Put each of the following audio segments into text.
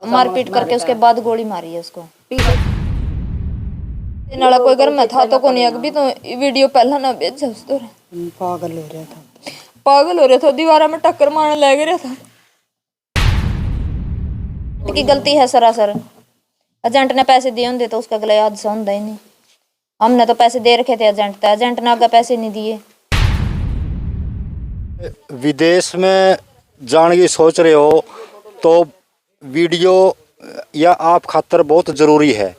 मारपीट करके उसके बाद गोली मारी है उसको। नाला कोई घर में था तो कोनी अभी तो वीडियो पहला ना भेजा उस तो पागल हो रहा था, पागल हो रहा था, दीवारा में टक्कर मारने लग रहा था। की गलती है सरासर, एजेंट ने पैसे दिए होंगे तो उसका अगला हादसा होता ही नहीं। हमने तो पैसे दे रखे थे एजेंट ने आगे पैसे नहीं दिए। विदेश में जाने की सोच रहे हो तो वीडियो या आप खातर बहुत ज़रूरी है।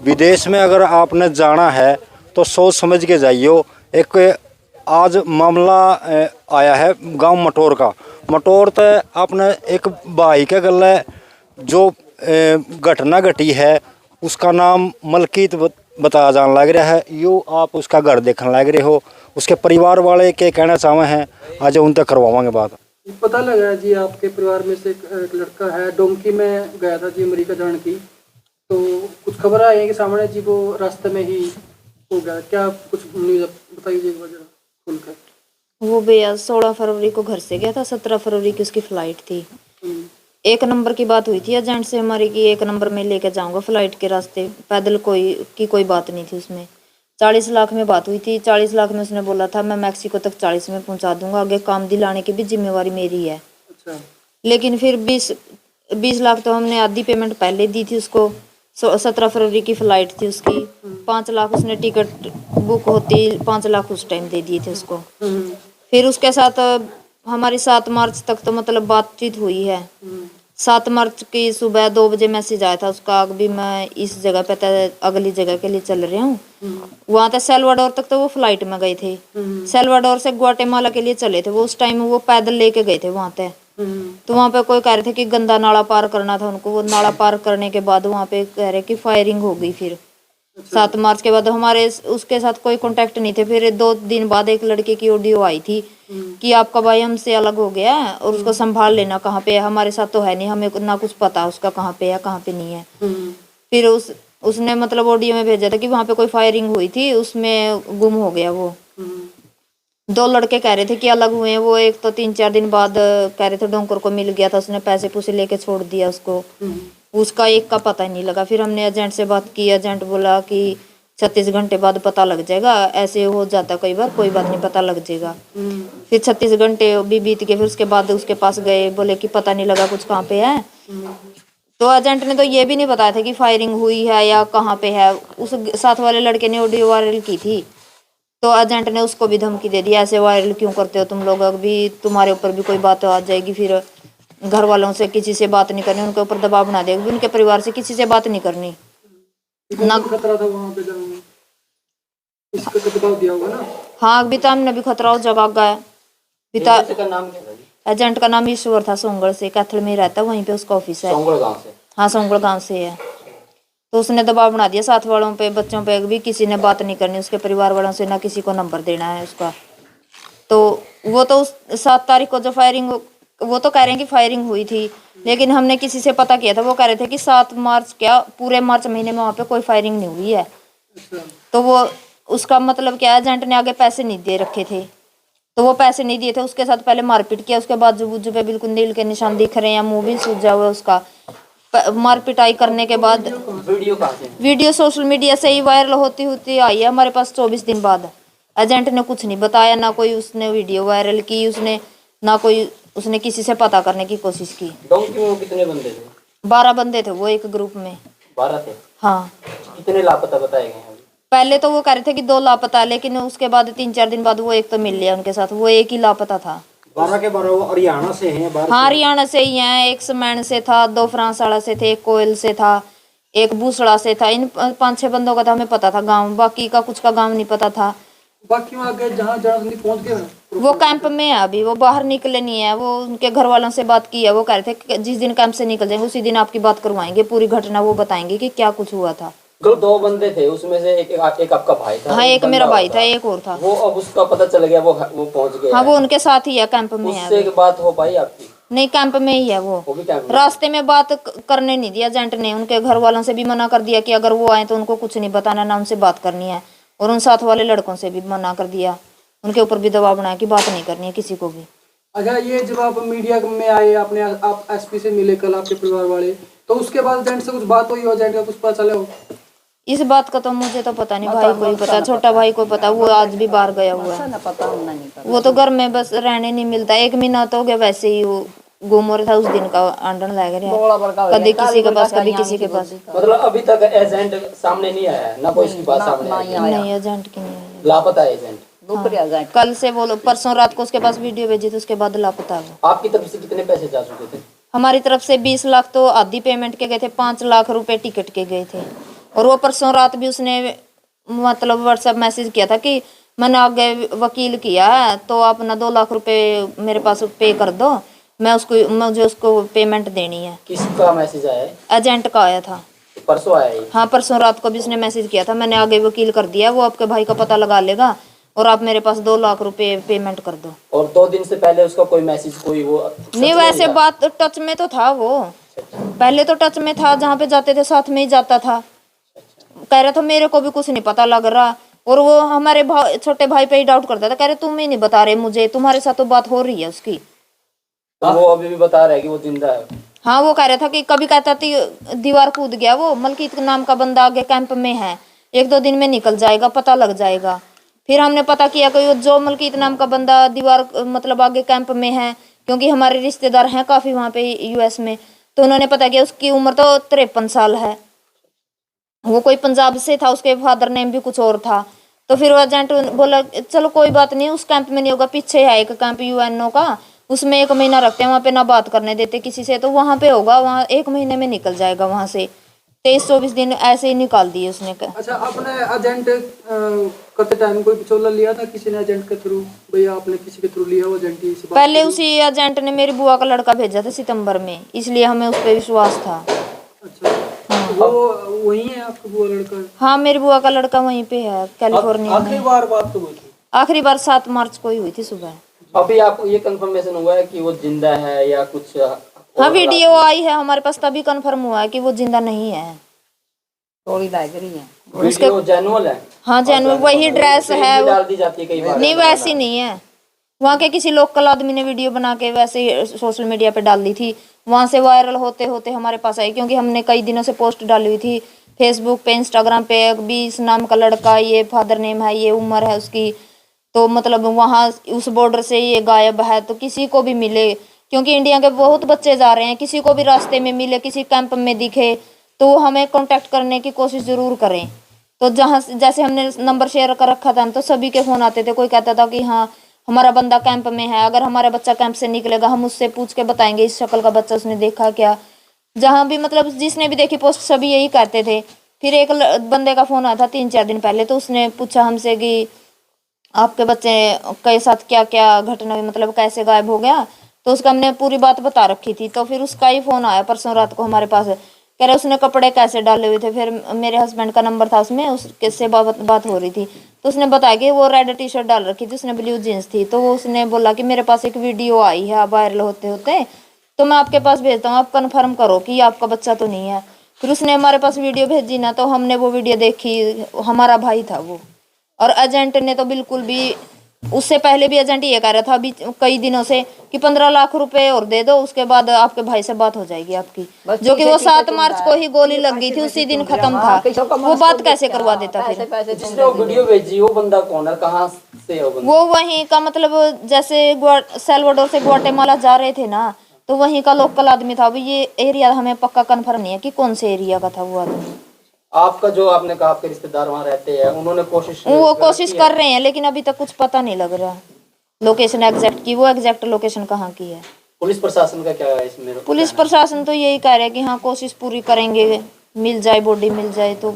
विदेश में अगर आपने जाना है तो सोच समझ के जाइयो। एक आज मामला आया है गांव मटोर का। मटोर तो आपने एक भाई के गले जो घटना घटी है उसका नाम मलकीत बताया जाने लग रहा है। यो आप उसका घर देखने लग रहे हो, उसके परिवार वाले के कहना चाहे हैं, आज उन तक करवावांगे बात। पता लगा जी आपके परिवार में से एक लड़का है, डोंकी में गया था जी अमेरिका जाने की, तो कुछ खबर आई है कि सामने जी वो रास्ते में ही हो गया। क्या कुछ न्यूज़ बताइए जरा खुलकर। वो भैया 16 फरवरी को घर से गया था, 17 फरवरी की उसकी फ्लाइट थी। 1 नंबर की बात हुई थी एजेंट से हमारी कि 1 नंबर में लेके जाऊंगा फ्लाइट के रास्ते, पैदल कोई बात नहीं थी उसमें। 40 लाख में बात हुई थी, 40 लाख में उसने बोला था मैं मैक्सिको तक 40 में पहुंचा दूंगा, आगे काम दिलाने की भी जिम्मेवारी मेरी है। अच्छा। लेकिन फिर 20 लाख तो हमने आधी पेमेंट पहले दी थी उसको। 17 फरवरी की फ्लाइट थी उसकी, 5 लाख उसने टिकट बुक होती, 5 लाख उस टाइम दे दिए थे उसको। फिर उसके साथ हमारी 7 मार्च तक तो मतलब बातचीत हुई है। 7 मार्च की सुबह 2 बजे मैसेज आया था उसका भी मैं इस जगह पे अगली जगह के लिए चल रहा हूँ। वहां तक सेल्वाडोर तक तो वो फ्लाइट में गए थे। सेल्वाडोर से ग्वाटेमाला के लिए चले थे वो, उस टाइम वो पैदल लेके गए थे वहां तक। तो वहां पे कोई कह रहे थे कि गंदा नाला पार करना था उनको। वो नाला पार करने के बाद वहां पे कह रहे कि फायरिंग हो गई। फिर 7 मार्च के बाद हमारे उसके साथ कोई कांटेक्ट नहीं थे। फिर 2 दिन बाद एक लड़के की ऑडियो आई थी कि आपका भाई हमसे अलग हो गया और उसको संभाल लेना, कहाँ पे है, हमारे साथ तो है नहीं, हमें ना कुछ पता उसका कहाँ पे है कहाँ पे नहीं है। फिर उसने मतलब ऑडियो में भेजा था कि वहां पे कोई फायरिंग हुई थी, उसमें गुम हो गया वो। 2 लड़के कह रहे थे कि अलग हुए हैं वो। एक तो 3-4 दिन बाद कह रहे थे डोंकर को मिल गया था, उसने पैसे पूसे लेके छोड़ दिया उसको। उसका एक का पता ही नहीं लगा। फिर हमने एजेंट से बात की, एजेंट बोला कि 36 घंटे बाद पता लग जाएगा, ऐसे हो जाता कई बार, कोई बात नहीं पता लग जाएगा। फिर 36 घंटे भी बीत गए। फिर उसके बाद उसके पास गए, बोले कि पता नहीं लगा कुछ कहाँ पे है। तो एजेंट ने तो ये भी नहीं बताया था कि फायरिंग हुई है या कहाँ पे है। उस साथ वाले लड़के ने ऑडियो वायरल की थी तो एजेंट ने उसको भी धमकी दे दी, ऐसे वायरल क्यों करते हो तुम लोग, अभी तुम्हारे ऊपर भी कोई बात आ जाएगी। फिर घर वालों से किसी से बात नहीं करनी, उनके ऊपर दबाव बना देगी, उनके परिवार से किसी से बात नहीं करनी ना। खतरा था वहां पे जाने में, इसका तो दबाव दिया होगा ना। हाँ अभी तो हमने भी खतरा हो जगह गया। एजेंट का नाम ईश्वर था, सोंगड़ से, कैथल में रहता है, वहीं पे उसका ऑफिस है। हाँ सोंगड़ गांव से है। तो उसने दबाव बना दिया साथ वालों पे, बच्चों पे भी, किसी ने बात नहीं करनी उसके परिवार वालों से, ना किसी को नंबर देना है उसका। तो वो तो 7 तारीख को जो फायरिंग, वो तो कह रहे हैं कि फायरिंग हुई थी, लेकिन हमने किसी से पता किया था, वो कह रहे थे कि 7 मार्च क्या पूरे मार्च महीने में वहाँ पे कोई फायरिंग नहीं हुई है। तो वो उसका मतलब क्या, एजेंट ने आगे पैसे नहीं दे रखे थे, तो वो पैसे नहीं दिए थे, उसके साथ पहले मारपीट किया, उसके बाद जुबुजु पे बिल्कुल नील के निशान दिख रहे हैं, मुंह भी सूजा हुआ उसका। मारपिटाई करने के बाद वीडियो सोशल मीडिया से ही वायरल होती होती आई है हमारे पास 24 दिन बाद। एजेंट ने कुछ नहीं बताया, ना कोई उसने वीडियो वायरल की उसने, ना कोई उसने किसी से पता करने की कोशिश की। डोंकी में कितने बंदे थे? 12 बंदे थे वो एक ग्रुप में। 12 थे? हाँ। कितने लापता बताए गए हैं? पहले तो वो कह रहे थे कि 2 लापता, लेकिन उसके बाद 3-4 दिन बाद वो एक तो मिल लिया उनके साथ, वो एक ही लापता था। 12 के 12 हरियाणा से हैं। हाँ हरियाणा से ही हैं। एक समैन से था, 2 फ्रांसवाड़ा से थे, एक कोयल से था, एक बूसड़ा से था। इन 5-6 बंदों का तो हमें पता था गांव, बाकी का कुछ का गांव नहीं पता था। बाकी वहाँ गए जहाँ पहुँच गए वो कैंप में है अभी, वो बाहर निकले नहीं है। वो उनके घर वालों से बात की है, वो कह रहे थे कि जिस दिन कैंप से निकल जाएंगे उसी दिन आपकी बात करवाएंगे, पूरी घटना वो बताएंगे कि क्या कुछ हुआ था। 2 बंदे थे उसमें से एक आपका भाई था। हाँ एक मेरा भाई था, एक और था। वो अब उसका पता चल गया, वो पहुंच गया। हाँ वो उनके साथ ही है, कैंप में है। उससे बात हो पाई आपकी? नहीं कैंप में ही है वो भी कैंप में। रास्ते में बात करने नहीं दिया एजेंट ने। उनके घर वालों से भी मना कर दिया कि अगर वो आए तो उनको कुछ नहीं बताना, ना उनसे बात करनी है। और उन साथ वाले लड़कों से भी मना कर दिया, उनके ऊपर भी दबाव बनाया कि बात नहीं करनी है किसी को भी। अच्छा, ये जब आप मीडिया में आए, आपने आप एसपी से मिले कल आपके परिवार वाले, तो उसके बाद एजेंट से कुछ बात हुई हो, एजेंट का कुछ पता चला हो? इस बात का तो मुझे तो पता नहीं, भाई को ही पता, छोटा भाई को पता, वो आज भी बाहर गया हुआ है। वो तो घर में बस रहने नहीं मिलता, 1 महीना तो हो गया वैसे ही वो गुम हो रहा था, उस दिन का आंदन लग रहा, कभी किसी के पास कभी किसी के पास। मतलब अभी तक एजेंट सामने नहीं आया है, ना कोई इसकी बात सामने आई है? नहीं, एजेंट की नहीं आई। लापता है एजेंट। हाँ, कल से बोलो, परसों रात को उसके पास वीडियो भेजी थी, उसके बाद लापता है वो। आपकी तरफ से कितने पैसे जा चुके थे? हमारी तरफ से 20 लाख तो आधी पेमेंट के गए थे, 5 लाख रुपए टिकट के गए थे। और वो परसों रात भी उसने मतलब व्हाट्सएप मैसेज किया था कि मैंने आगे वकील किया है, तो आप ना 2 लाख रुपए मेरे पास पे कर दो, मुझे उसको पेमेंट देनी है। किसका मैसेज आया है? एजेंट का आया था, परसों आया है? हाँ परसों रात को भी उसने मैसेज किया था, मैंने आगे वकील कर दिया, वो आपके भाई का पता लगा लेगा और आप मेरे पास 2 लाख रुपए पेमेंट कर दो। और 2 दिन से पहले उसका कोई मैसेज, कोई वो नहीं, वैसे बात तो टच में तो था वो, पहले तो टच में था, जहाँ पे जाते थे साथ में ही जाता था। कह रहा था मेरे को भी कुछ नहीं पता लग रहा, और वो हमारे छोटे भाई पे ही डाउट करता था, कह रहे तुम ही नहीं बता रहे मुझे, तुम्हारे साथ तो बात हो रही है उसकी। तो वो अभी भी बता रहा है कि वो जिंदा है? हाँ, वो कह रहा था कि कभी कहता था दीवार कूद गया, वो मलकीत नाम का बंदा आगे कैंप में है, 1-2 दिन में निकल जाएगा, पता लग जाएगा। फिर हमने पता किया कि जो मलकीत नाम का बंदा दीवार मतलब आगे कैंप में है, क्योंकि हमारे रिश्तेदार हैं काफी वहाँ पे यूएस में, तो उन्होंने पता किया उसकी उम्र तो 53 साल है। वो कोई पंजाब से था, उसके फादर नेम भी कुछ और था। तो फिर वो एजेंट बोला चलो कोई बात नहीं, उस कैंप में नहीं होगा, पीछे है एक कैंप यूएनओ का, उसमें 1 महीना रखते हैं, वहाँ पे ना बात करने देते किसी से, तो वहाँ पे होगा, वहाँ 1 महीने में निकल जाएगा वहाँ से। 23-24 दिन ऐसे ही निकाल दिए उसने। अच्छा, आपने एजेंट करते टाइम कोई बिचौला लिया था किसी ने एजेंट के थ्रू? भैया आपने किसी के थ्रू लिया हो एजेंट की? पहले उसी एजेंट ने मेरी बुआ का लड़का भेजा था सितंबर में, इसलिए हमें उस पर विश्वास था। अच्छा, वो वही है आपका बुआ लड़का? हाँ, मेरी बुआ का लड़का वहीं पे है, कैलिफोर्निया आखिरी में। बार बात तो हुई थी? आखिरी बार 7 मार्च को ही हुई थी सुबह। अभी आपको ये कंफर्मेशन हुआ है कि वो जिंदा है या कुछ? हाँ, वीडियो आई है हमारे पास, तभी कंफर्म हुआ है कि वो जिंदा नहीं है। थोड़ी लग रही है। वीडियो जेन्युइन है? हाँ, जेन्युइन वही ड्रेस है। डाल दी जाती है कई बार। नहीं, वैसी नहीं है, वहाँ के किसी लोकल आदमी ने वीडियो बना के वैसे सोशल मीडिया पे डाल दी थी, वहाँ से वायरल होते होते हमारे पास आई, क्योंकि हमने कई दिनों से पोस्ट डाली हुई थी फेसबुक पे, इंस्टाग्राम पे, 20 नाम का लड़का, ये फादर नेम है, ये उम्र है उसकी, तो मतलब वहाँ उस बॉर्डर से ये गायब है, तो किसी को भी मिले, क्योंकि इंडिया के बहुत बच्चे जा रहे हैं, किसी को भी रास्ते में मिले, किसी कैंप में दिखे तो हमें कांटेक्ट करने की कोशिश जरूर करें। तो जहाँ जैसे हमने नंबर शेयर कर रखा था, तो सभी के फोन आते थे, कोई कहता था कि हाँ हमारा बंदा कैंप में है, अगर हमारा बच्चा कैंप से निकलेगा हम उससे पूछ के बताएंगे इस शक्ल का बच्चा उसने देखा क्या। जहाँ भी मतलब जिसने भी देखी पोस्ट सभी यही कहते थे। फिर एक बंदे का फोन आया था 3-4 दिन पहले, तो उसने पूछा हमसे कि आपके बच्चे के साथ क्या क्या घटना हुई, मतलब कैसे गायब हो गया, तो उसका हमने पूरी बात बता रखी थी। तो फिर उसका ही फोन आया परसों रात को हमारे पास, कह रहे उसने कपड़े कैसे डाले हुए थे। फिर मेरे हस्बैंड का नंबर था उसमें, उसके से बात हो रही थी, तो उसने बताया कि वो रेड टी शर्ट डाल रखी थी, उसने ब्लू जीन्स थी। तो उसने बोला कि मेरे पास एक वीडियो आई है वायरल होते होते, तो मैं आपके पास भेजता हूँ, आप कन्फर्म करो कि आपका बच्चा तो नहीं है। फिर उसने हमारे पास वीडियो भेजी ना, तो हमने वो वीडियो देखी, हमारा भाई था वो। और एजेंट ने तो बिल्कुल भी, उससे पहले भी एजेंट ये कह रहा था अभी कई दिनों से कि 15 लाख रुपए और दे दो, उसके बाद आपके भाई से बात हो जाएगी आपकी, जो कि वो 7 मार्च को ही गोली लग गई थी, उसी दिन खत्म था। वो बात कैसे करवा देता फिर? जिसने वो वीडियो भेजी वो बंदा कौन है, कहाँ से है वो बंदा? वो वहीं का, मतलब जैसे सेल्वाडोर से ग्वाटेमाला जा रहे थे ना, तो वहीं का लोकल आदमी था। अभी ये एरिया हमें पक्का कंफर्म नहीं है कि कौन से एरिया का था वो आदमी। आपका जो आपने कहा आपके रिश्तेदार वहाँ रहते हैं, उन्होंने वो कोशिश कर रहे हैं, लेकिन अभी तक कुछ पता नहीं लग रहा लोकेशन एग्जैक्ट की, वो एग्जैक्ट लोकेशन कहाँ की है। पुलिस प्रशासन का क्या है इसमें? पुलिस प्रशासन तो यही कह रहा है कि हाँ कोशिश पूरी करेंगे, मिल जाए, बॉडी मिल जाए। तो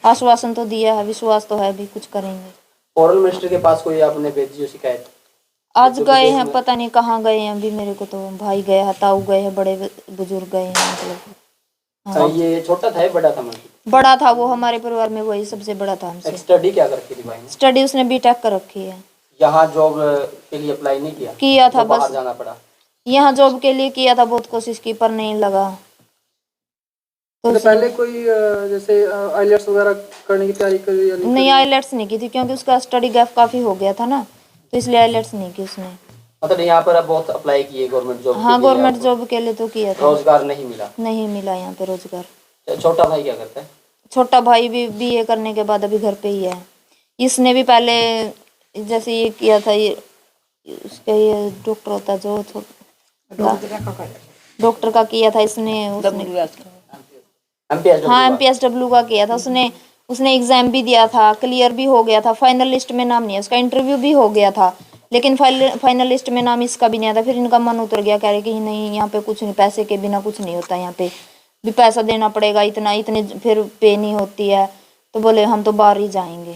आश्वासन तो दिया है, विश्वास तो है, भी कुछ करेंगे। फॉरेन मिनिस्टर के पास कोई आपने भेजी हो शिकायत? आज गए हैं, पता नहीं कहाँ गए हैं अभी, मेरे को तो भाई गए हैं, ताऊ गए हैं, बड़े बुजुर्ग गए हैं, मतलब। हाँ। ये छोटा था या बड़ा था? मतलब बड़ा था वो, हमारे परिवार में वही सबसे बड़ा था हमसे। स्टडी क्या कर रखी थी भाई ने? स्टडी उसने बीटेक कर रखी है। यहाँ जॉब के लिए अप्लाई नहीं किया था, बाहर बस जाना पड़ा? यहाँ जॉब के लिए किया था, बहुत कोशिश की पर नहीं लगा। तो पहले कोई जैसे आईलेट्स वगैरह करने की तैयारी करी या नहीं, आईलेट्स नहीं की थी, क्योंकि उसका स्टडी गैप काफी हो गया था ना, तो इसलिए आईलेट्स नहीं की उसने। मतलब यहाँ पर अब बहुत अप्लाई किए गवर्नमेंट जॉब हाँ गवर्नमेंट जॉब के लिए तो किया था, रोजगार नहीं मिला। नहीं मिला यहाँ पे रोजगार। छोटा भाई क्या करता है? छोटा भाई भी बीए करने के बाद अभी घर पे ही है। इसने भी पहले जैसे ये किया था, ये उसका ये डॉक्टर होता जो डॉक्टर का किया था इसने, उसने एमपीएस हाँ MPSW का किया था उसने। उसने एग्जाम भी दिया था, क्लियर भी हो गया था, फाइनल लिस्ट में नाम नहीं है उसका, इंटरव्यू भी हो गया था, लेकिन फाइनल लिस्ट में नाम इसका भी नहीं आया था। फिर इनका मन उतर गया, कह रहे कि नहीं यहाँ पे कुछ नहीं, पैसे के बिना कुछ नहीं होता, यहाँ पे भी पैसा देना पड़ेगा इतना, इतने फिर पे नहीं होती है, तो बोले हम तो बाहर ही जाएंगे।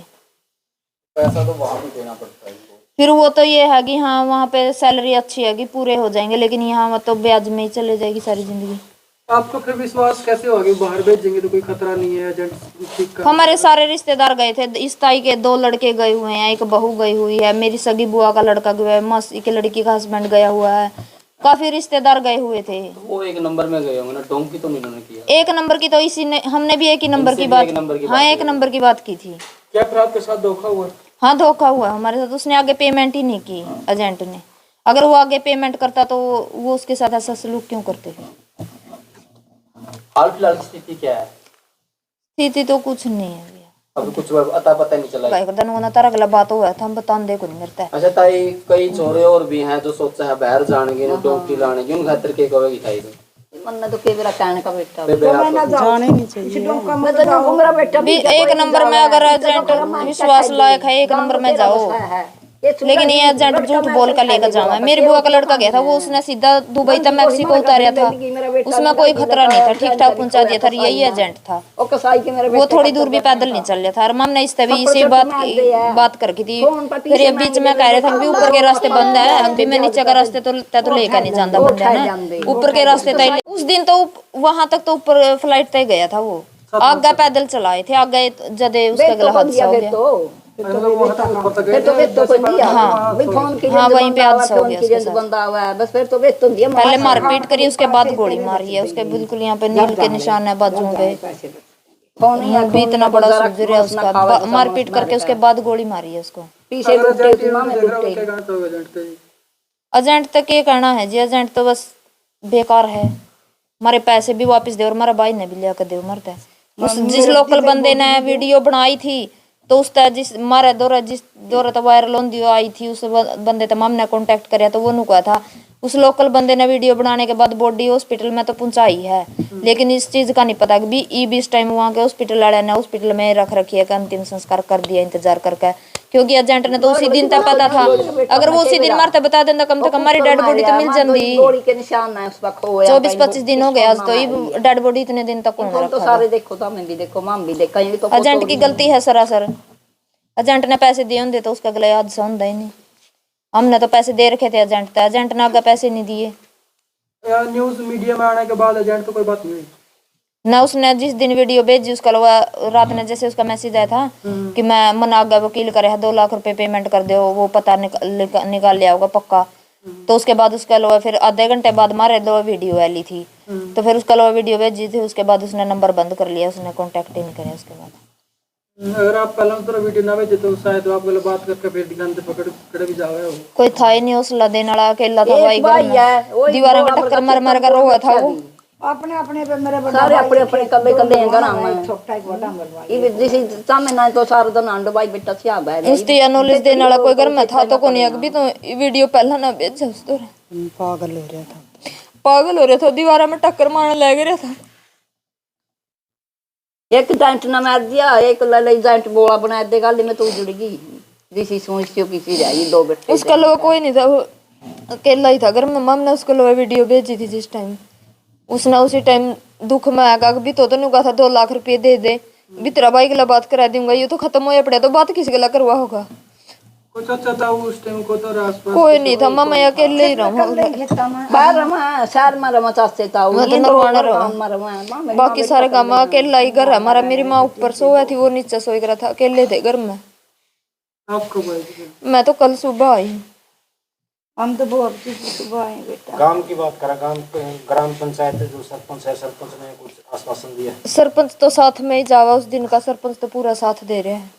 पैसा तो वहाँ भी देना पड़ता है। फिर वो तो ये है कि हाँ वहाँ पे सैलरी अच्छी है कि पूरे हो जाएंगे, लेकिन यहाँ तो ब्याज में ही चले जाएगी सारी जिंदगी। आपको फिर विश्वास कैसे होगा कि बाहर भेजेंगे तो कोई खतरा नहीं है एजेंट ठीक का? हमारे सारे रिश्तेदार गए थे, इस ताई के 2 लड़के गए हुए हैं, एक बहू गई हुई है, मेरी सगी बुआ का लड़का गया है, मौसी के लड़की का हस्बैंड गया हुआ है, काफी रिश्तेदार गए हुए थे। वो एक नंबर में गए होंगे ना, डोंकी तो इन्होंने किया। एक नंबर की तो इसी ने, हमने भी एक ही नंबर की बात, हाँ एक नंबर की बात की थी। क्या फिर आपके साथ धोखा हुआ? हाँ धोखा हुआ हमारे साथ, उसने आगे पेमेंट ही नहीं की एजेंट ने। अगर वो आगे पेमेंट करता तो वो उसके साथ ऐसा सलूक क्यों करते? हाल फिलहाल की स्थिति क्या है? स्थिति तो कुछ नहीं है भैया, अभी कुछ अता पता नहीं चला है। भाई का होना तारा अगला बात हुआ था, हम बताने देखो नहीं मिलता है। अच्छा ताई, कई छोरे और भी हैं जो सोचा है बाहर जानेंगे ना डोंकी लाने, उन खातिर के कहोगी ताई? मन तो के बेरा कहने का बेटा जाने नहीं चाहिए। मैं तो घूंगरा बेटा भी एक नंबर में अगर एजेंट विश्वास लायक है, एक नंबर में जाओ, लेकिन ये एजेंट झूठ बोल कर लेकर जावा। मेरी बुआ का लड़का गया था, वो उसने सीधा दुबई तक मैक्सिको उतारा था, उसमें कोई खतरा नहीं था, ठीक ठाक पहुंचा दिया था, यही एजेंट था। वो थोड़ी दूर भी पैदल नहीं चल रहा था। और हमने इस तभी से बात करके थी, फिर ये बीच में कह रहे थे कि ऊपर के रास्ते बंद है, हम भी मैं नीचे का रास्ते तो लेकर नहीं जाता बंदा ना, ऊपर के रास्ते तय। उस दिन तो वहां तक तो ऊपर फ्लाइट तय गया था, वो आगे पैदल चलाए थे, आगे जदे उसका गला हादसा हो गया। हाँ वहीं पे हादसा हो गया उसके साथ। पहले मारपीट करी, उसके बाद गोली मारी है उसके, बिल्कुल यहाँ पे नील के निशान है बाजू पे, मुंह भी इतना बड़ा सूज रहा है उसका, मारपीट करके उसके बाद गोली मारी है उसको। एजेंट तक ये कहना है जी, एजेंट तो बस बेकार है, हमारे पैसे भी वापस दे और हमारे भाई ने भी लिया कर दे मरता है। उस जिस लोकल बंदे ने वीडियो बनाई थी तो उस जिस मारे जिस दौरा तो वायरल होती आई थी, उस बंदे तक हमने कांटेक्ट कराया तो वो नु कहा था उस लोकल बंदे ने वीडियो बनाने के बाद बॉडी हॉस्पिटल में तो पहुंचाई है, लेकिन इस चीज का नहीं पता कि इस टाइम वहाँ के हॉस्पिटल वाले ने हॉस्पिटल में रख रखी है, अंतिम संस्कार कर दिया इंतजार करके, क्योंकि एजेंट ने तो उसी दिन तक पता था। अगर वो उसी दिन मारता बता देता कम से कम हमारी डेड बॉडी तो मिल जाती। 24-25 दिन हो गया आज तो, ये डेड बॉडी इतने दिन तक कौन रखा? एजेंट की गलती है सरासर, एजेंट ने पैसे दिए होंगे तो उसका अगला हादसा होता ही नहीं। हमने तो पैसे दे रखे थे एजेंट तो, एजेंट ने आगे पैसे नहीं दिए। न्यूज मीडिया में आने के बाद एजेंट तो कोई बात नहीं हुई ना, उसने जिस दिन वीडियो भेजी उसका रात में जैसे उसका मैसेज आया था कि मैं मना आगा वकील करे है 2 लाख रुपए पेमेंट कर दो, वो पता निकाल लिया होगा पक्का। तो उसके बाद उसका लोग फिर आधे घंटे बाद मारे दो वीडियो वाली थी, तो फिर उसका लोग वीडियो भेजी थी, उसके बाद उसने नंबर बंद कर लिया, उसने कॉन्टेक्ट ही नहीं करे उसके बाद। अगर आप पहले तो वीडियो ना भेजे तो शायद आप वाला बात करके फिर दुकान पे पकड़ भी जावे। कोई था ही नहीं हौसला देने वाला, अकेला था भाई, दीवार में टक्कर मार कर रोया था वो। अपने अपने पे मेरे सारे अपने अपने कल्ले कल्ले हैं घर में, छोटा ही बड़ा मरवा ये जिस सामने ना तो सारा दिन अंडो भाई बेटा सिया बैठ उसती नॉलेज देने वाला कोई घर में था तो कोनी, अभी तो वीडियो पहला ना भेजा उस तो पागल हो रहा था, पागल हो रहा था, दीवार में टक्कर मारने लग रहा था। एक जांट ना मार दिया, एक लले जांट बोला बना दे गाली में तो उजड़ गई, जिसी सोच किसी रही 2 बेटे। उसका लोग कोई नहीं था, वो अकेला ही था घर में। मम ने उसको लोग वीडियो भेजी थी जिस टाइम, उसने उसी टाइम दुख में आगा भी तो नहीं कहा था 2 लाख रुपये दे दे, भी तेरा भाई गला बात करा दूंगा, ये तो खत्म हो पड़े तो बात किसी गला करवा होगा। कुछ अच्छा था उस टाइम को तो आसपास कोई नहीं था, मैं अकेले ही रहूं बाहर रमा शहर में रमा चाहते था मैं तो नरवाना रहा, बाकी सारे काम अकेला ही घर है हमारा। मेरी माँ ऊपर सोया थी, वो नीचे सोई रहा था, अकेले थे घर में। आपको मैं तो कल सुबह आई, हम तो बहुत सुबह आए बेटा। गांव की बात करा, ग्राम पंचायत जो सरपंच है, सरपंच ने कुछ आश्वासन दिया? सरपंच तो साथ में ही जावा उस दिन का, सरपंच तो पूरा साथ दे रहे हैं।